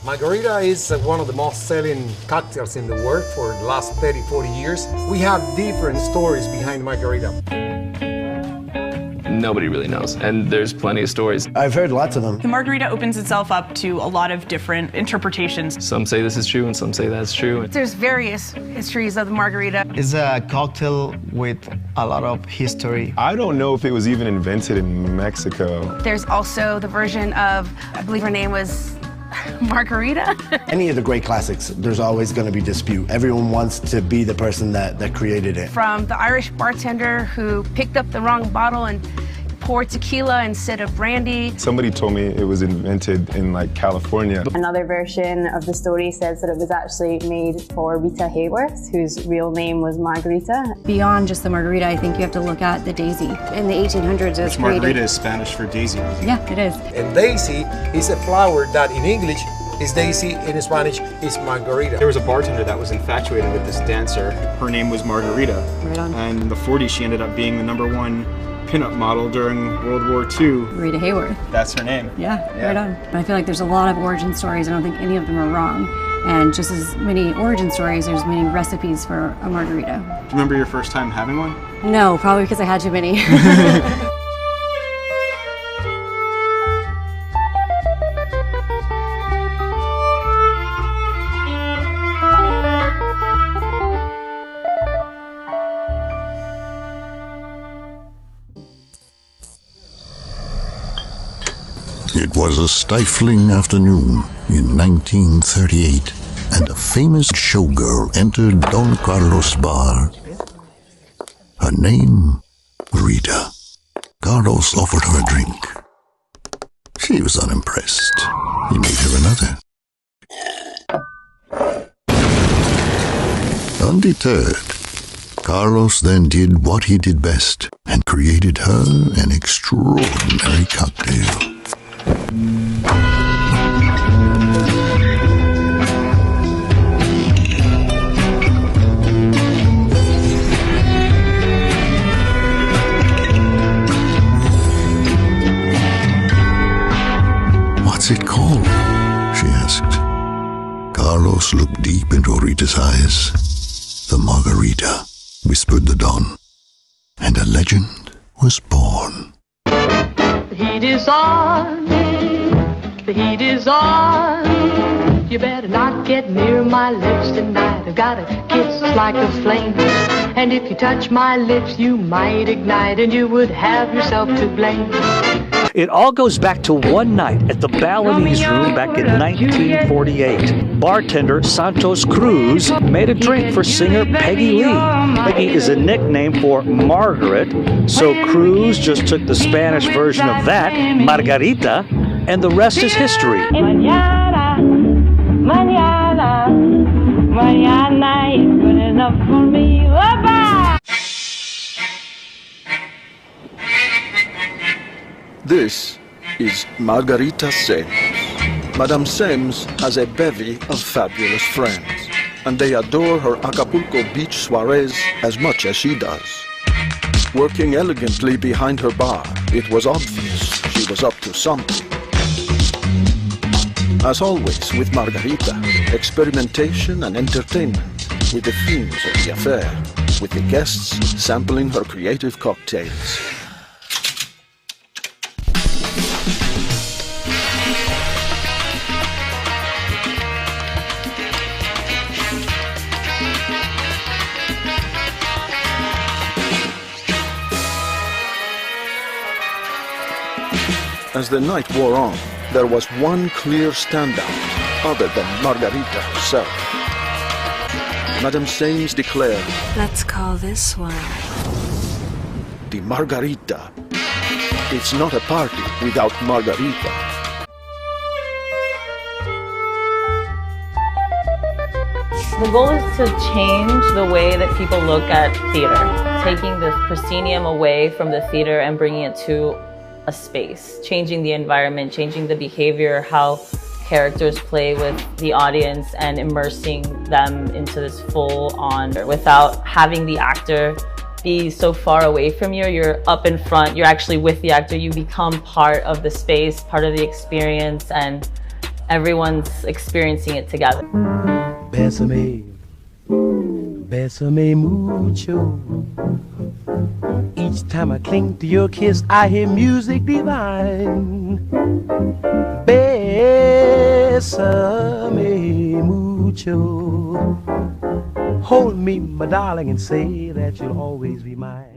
Margarita is one of the most selling cocktails in the world for the last 30, 40 years. We have different stories behind Margarita. Nobody really knows, and there's plenty of stories. I've heard lots of them. The margarita opens itself up to a lot of different interpretations. Some say this is true, and some say that's true. There's various histories of the margarita. It's a cocktail with a lot of history. I don't know if it was even invented in Mexico. There's also the version of, I believe her name was Margarita. Any of the great classics, there's always going to be dispute. Everyone wants to be the person that created it. From the Irish bartender who picked up the wrong bottle and poured tequila instead of brandy. Somebody told me it was invented in like California. Another version of the story says that it was actually made for Rita Hayworth, whose real name was Margarita. Beyond just the margarita, I think you have to look at the daisy. In the 1800s, it was created. Margarita is Spanish for daisy. Yeah, it is. And daisy is a flower that in English is daisy, in Spanish is margarita. There was a bartender that was infatuated with this dancer. Her name was Margarita. Right on. And in the 40s, she ended up being the #1 pinup model during World War II. Rita Hayworth. That's her name. Yeah, right on. I feel like there's a lot of origin stories. I don't think any of them are wrong. And just as many origin stories, there's many recipes for a margarita. Do you remember your first time having one? No, probably because I had too many. It was a stifling afternoon in 1938, and a famous showgirl entered Don Carlos' bar. Her name, Rita. Carlos offered her a drink. She was unimpressed. He made her another. Undeterred, Carlos then did what he did best and created her an extraordinary cocktail. What's it called? She asked. Carlos looked deep into Rita's eyes. The Margarita, whispered the Don, and a legend was born. The heat is on, the heat is on. You better not get near my lips tonight. I've got a kiss like a flame. And if you touch my lips, you might ignite, and you would have yourself to blame. It all goes back to one night at the Balinese Room back in 1948. Bartender Santos Cruz made a drink for singer Peggy Lee. Peggy is a nickname for Margaret, so Cruz just took the Spanish version of that, Margarita, and the rest is history. Mañana, mañana, mañana is good enough for me. Bye-bye. This is Margarita Sames. Madame Sames has a bevy of fabulous friends, and they adore her Acapulco beach soirees as much as she does. Working elegantly behind her bar, it was obvious she was up to something. As always with Margarita, experimentation and entertainment were the themes of the affair, with the guests sampling her creative cocktails. As the night wore on, there was one clear standout, other than Margarita herself. Madame Sames declared, "Let's call this one the Margarita. It's not a party without Margarita." The goal is to change the way that people look at theater, taking the proscenium away from the theater and bringing it to a space, changing the environment, changing the behavior, how characters play with the audience, and immersing them into this full-on without having the actor be so far away from you. You're up in front, you're actually with the actor, you become part of the space, part of the experience, and everyone's experiencing it together. Bésame, bésame mucho. Each time I cling to your kiss, I hear music divine. Bésame mucho. Hold me, my darling, and say that you'll always be mine.